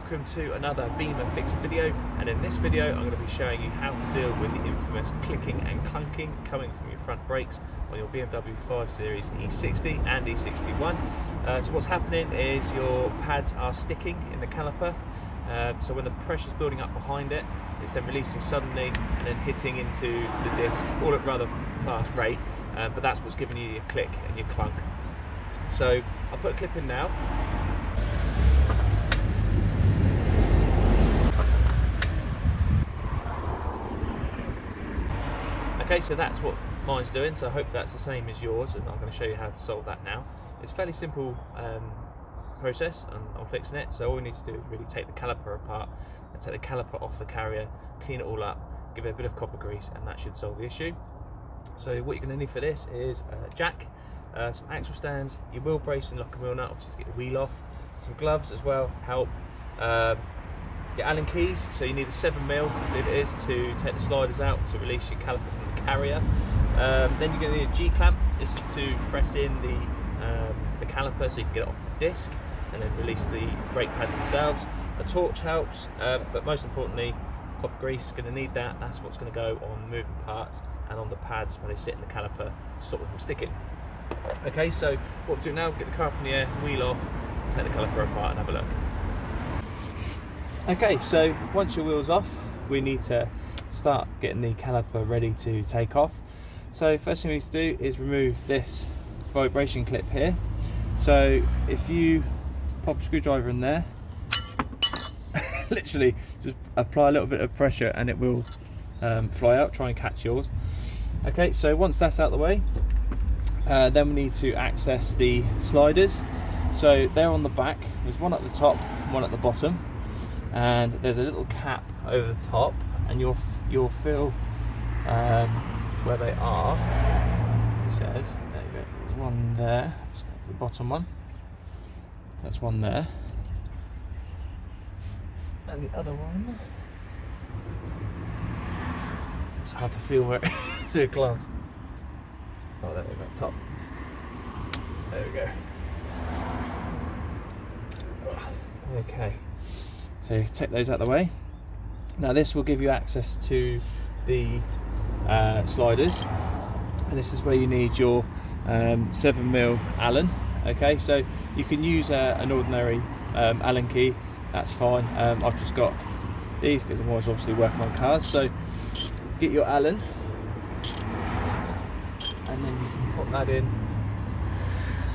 welcome to another Bimmer Fixer video, and in this video I'm going to be showing you how to deal with the infamous clicking and clunking coming from your front brakes on your BMW 5 Series E60 and E61. So what's happening is your pads are sticking in the caliper, so when the pressure's building up behind it, it's then releasing suddenly and then hitting into the disc all at rather fast rate, but that's what's giving you your click and your clunk. So I'll put a clip in now. Okay, so that's what mine's doing, so I hope that's the same as yours, and I'm going to show you how to solve that now. It's a fairly simple process on fixing it. So all we need to do is really take the caliper apart and take the caliper off the carrier, clean it all up, give it a bit of copper grease, and that should solve the issue. So what you're going to need for this is a jack, some axle stands, your wheel brace and lock and wheel nut, obviously to get the wheel off, some gloves as well help, your Allen keys, so you need a 7mm, I believe it is, to take the sliders out to release your caliper from the carrier. Then you're going to need a G-clamp. This is to press in the caliper so you can get it off the disc and then release the brake pads themselves. A torch helps, but most importantly, copper grease. Going to need that. That's what's going to go on moving parts and on the pads when they sit in the caliper to stop them from sticking. Okay, so what we'll do now, get the car up in the air, wheel off, take the caliper apart and have a look. Okay, so once your wheel's off, we need to start getting the caliper ready to take off. So first thing we need to do is remove this vibration clip here. So if you pop a screwdriver in there, literally just apply a little bit of pressure and it will fly out, try and catch yours. Okay, so once that's out of the way, then we need to access the sliders. So they're on the back, there's one at the top, one at the bottom, and there's a little cap over the top, and you'll feel where they are. It says, there you go, there's one there, the bottom one, that's one there, and the other one, it's hard to feel where it's through a glass. Oh, there we go, top, there we go. Okay, so take those out of the way. Now this will give you access to the sliders, and this is where you need your 7mm Allen. Okay, so you can use an ordinary Allen key, that's fine. I've just got these because I'm always obviously working on cars. So get your Allen, and then you can put that in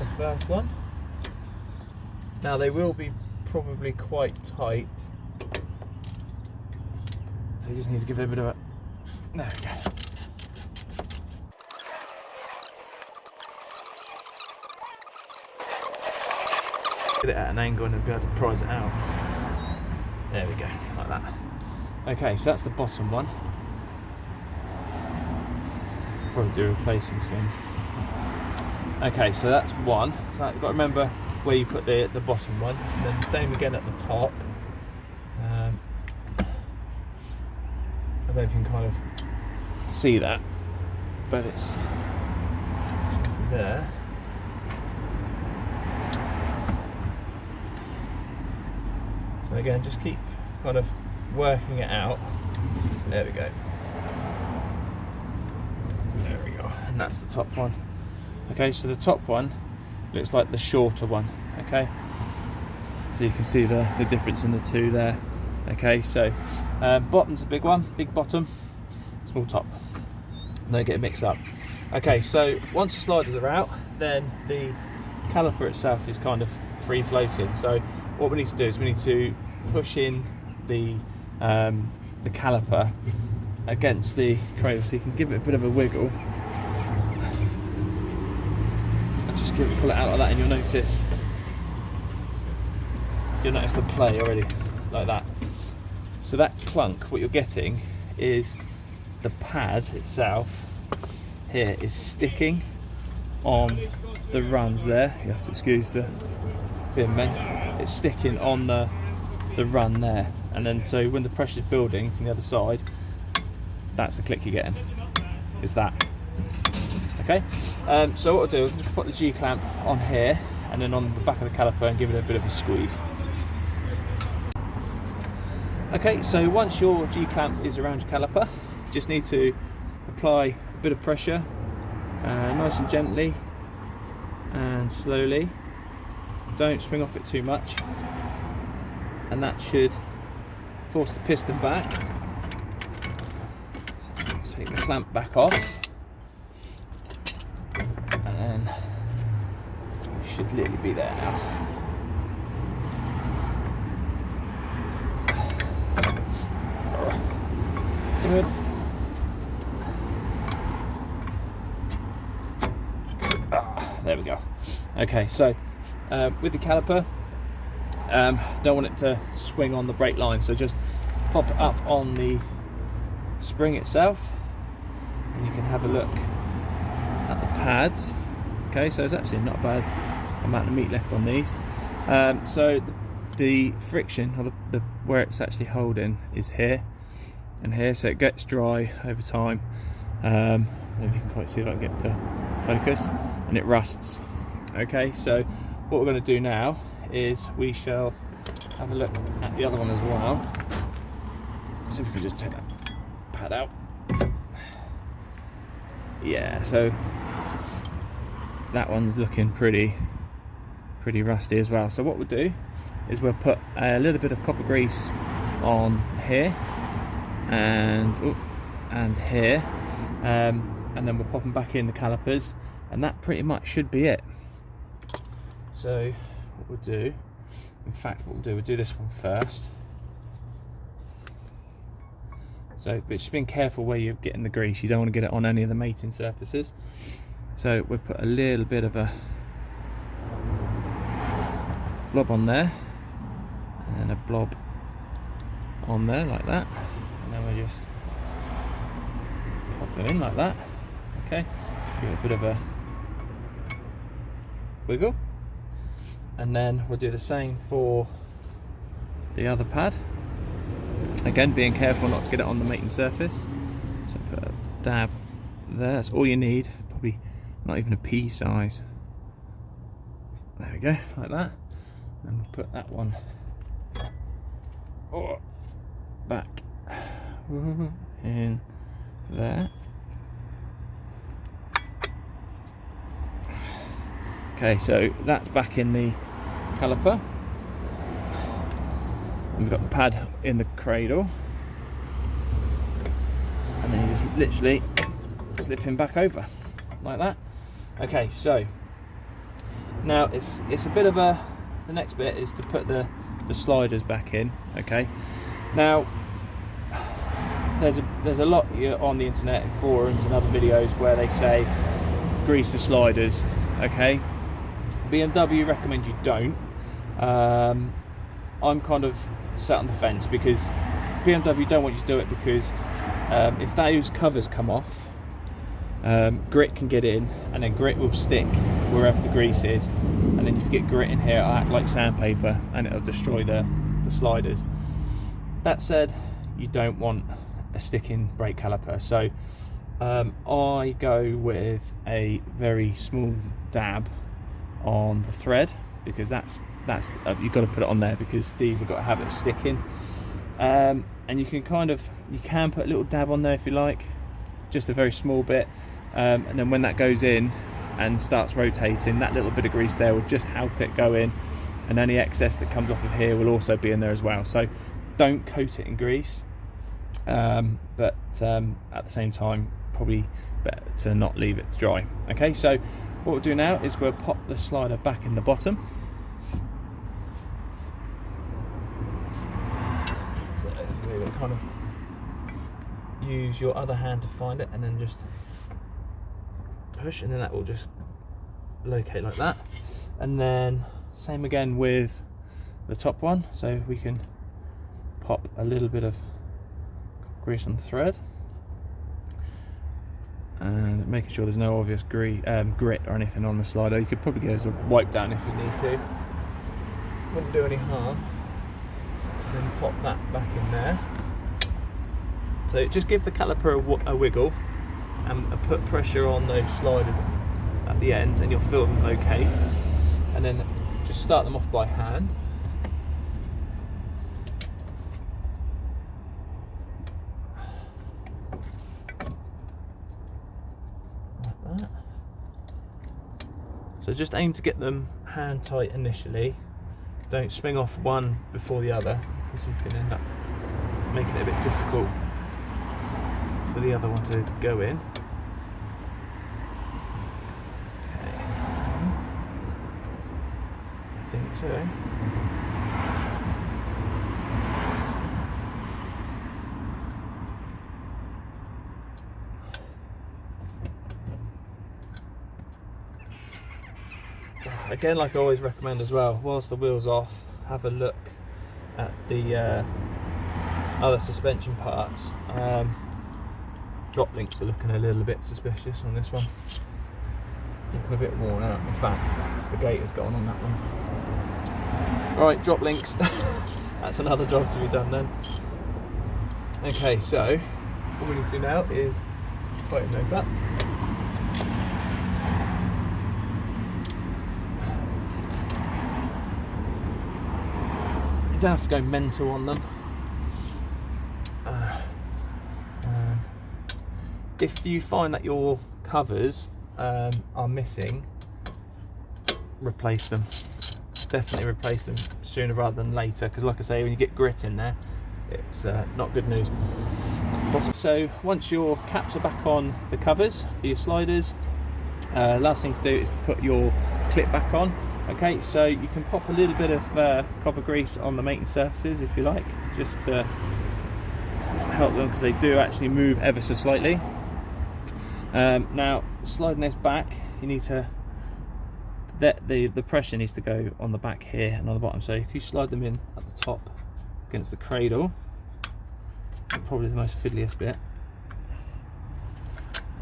the first one. Now they will be probably quite tight, so you just need to give it a bit of a, there we go. Get it at an angle and then be able to prise it out. There we go, like that. Okay, so that's the bottom one. Probably do replacing soon. Okay, so that's one. So you've got to remember where you put the bottom one, and then the same again at the top. I don't know if you can kind of see that, but it's just there. So again, just keep kind of working it out. There we go. There we go, and that's the top one. Okay, so the top one looks like the shorter one. Okay, so you can see the difference in the two there. Okay, so bottom's a big one, big bottom, small top, and they get mixed up. Okay, so once the sliders are out, then the caliper itself is kind of free floating. So what we need to do is we need to push in the caliper against the cradle, so you can give it a bit of a wiggle. Just pull it out like that, and you'll notice the play already, like that. So that clunk, what you're getting is the pad itself here is sticking on the runs there. You have to excuse the bin men. It's sticking on the run there, and then so when the pressure's building from the other side, that's the click you're getting, is that. Okay, so what I'll do, I'll just put the G-clamp on here and then on the back of the caliper and give it a bit of a squeeze. Okay, so once your G-clamp is around your caliper, you just need to apply a bit of pressure, nice and gently and slowly. Don't swing off it too much, and that should force the piston back. So take the clamp back off, and then it should literally be there now. Good. There we go. Okay, so with the caliper, don't want it to swing on the brake line, so just pop it up on the spring itself, and you can have a look at the pads. Okay, so there's actually not a bad amount of meat left on these. So the friction, or the where it's actually holding, is here and here, so it gets dry over time. If you can quite see if I can get to focus, and it rusts. Okay, so what we're going to do now is we shall have a look at the other one as well. So we can just take that pad out. Yeah, so that one's looking pretty rusty as well. So what we'll do is we'll put a little bit of copper grease on here and here, and then we'll pop them back in the calipers, and that pretty much should be it. So what we'll do, in fact what we'll do this one first. So, but just being careful where you're getting the grease, you don't want to get it on any of the mating surfaces. So we'll put a little bit of a blob on there, and then a blob on there like that, and then we'll just pop them in like that. Okay, give it a bit of a wiggle, and then we'll do the same for the other pad. Again, being careful not to get it on the mating surface. So put a dab there, that's all you need, probably not even a pea size. There we go, like that. And we'll put that one back in there. Okay, so that's back in the caliper. And we've got the pad in the cradle. And then you just literally slip him back over, like that. Okay, so now it's a bit of a, the next bit is to put the sliders back in. Okay, now there's a lot on the internet and forums and other videos where they say grease the sliders. Okay, BMW recommend you don't. I'm kind of sat on the fence because BMW don't want you to do it, because if those covers come off, grit can get in, and then grit will stick wherever the grease is, and then if you get grit in here, it'll act like sandpaper and it'll destroy the sliders. That said, you don't want a sticking brake caliper, so I go with a very small dab on the thread, because that's you've got to put it on there, because these have got a habit of sticking. And you can put a little dab on there if you like, just a very small bit, and then when that goes in and starts rotating, that little bit of grease there will just help it go in, and any excess that comes off of here will also be in there as well. So don't coat it in grease, but at the same time, probably better to not leave it to dry. Okay, so what we'll do now is we'll pop the slider back in the bottom. So we're going to kind of use your other hand to find it, and then just push, and then that will just locate like that. And then same again with the top one, so we can pop a little bit of grease on the thread, and making sure there's no obvious grit or anything on the slider. You could probably give us a wipe down if you need to, wouldn't do any harm. And then pop that back in there. So just give the caliper a wiggle and put pressure on those sliders at the end, and you'll feel them okay. And then just start them off by hand. So just aim to get them hand tight initially. Don't swing off one before the other, because you can end up making it a bit difficult for the other one to go in. Okay. I think so. Again, like I always recommend as well, whilst the wheel's off, have a look at the other suspension parts. Drop links are looking a little bit suspicious on this one. Looking a bit worn out. In fact, the gate has gone on that one. Right, drop links. That's another job to be done then. Okay, so all we need to do now is tighten those up. You don't have to go mental on them. If you find that your covers are missing, replace them. Definitely replace them sooner rather than later, because like I say, when you get grit in there, it's not good news. So once your caps are back on the covers for your sliders, last thing to do is to put your clip back on. Okay, so you can pop a little bit of copper grease on the mating surfaces if you like, just to help them, because they do actually move ever so slightly. Now sliding this back, you need to, the pressure needs to go on the back here and on the bottom. So if you slide them in at the top against the cradle, probably the most fiddliest bit,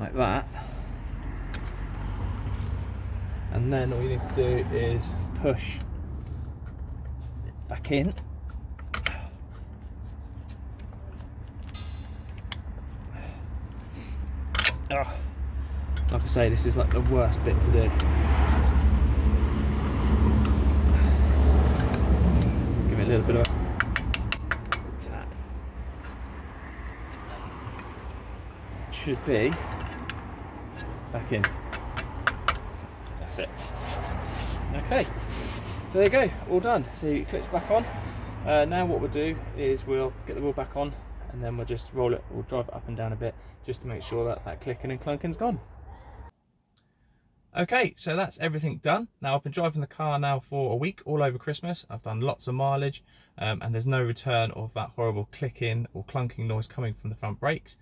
like that. And then all you need to do is push it back in. Like I say, this is like the worst bit to do. Give it a little bit of a tap. Should be back in. That's it. Okay, so there you go, all done. See, it clicks back on. Now what we'll do is we'll get the wheel back on, and then we'll just roll it, we'll drive it up and down a bit, just to make sure that that clicking and clunking's gone. Okay, so that's everything done. Now I've been driving the car now for a week, all over Christmas. I've done lots of mileage, and there's no return of that horrible clicking or clunking noise coming from the front brakes.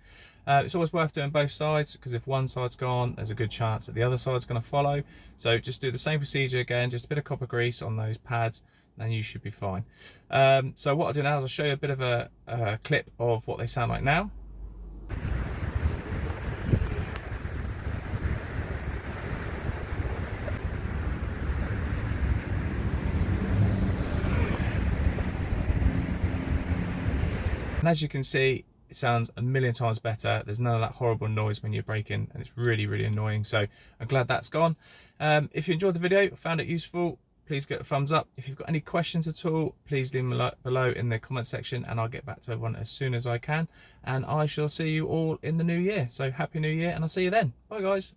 It's always worth doing both sides, because if one side's gone, there's a good chance that the other side's going to follow. So just do the same procedure again, just a bit of copper grease on those pads, and you should be fine. So what I'll do now is I'll show you a bit of a clip of what they sound like now. And as you can see, it sounds a million times better. There's none of that horrible noise when you're braking, and it's really, really annoying. So I'm glad that's gone. If you enjoyed the video, found it useful, please get a thumbs up. If you've got any questions at all, please leave them below in the comment section, and I'll get back to everyone as soon as I can. And I shall see you all in the new year. So happy new year, and I'll see you then. Bye guys.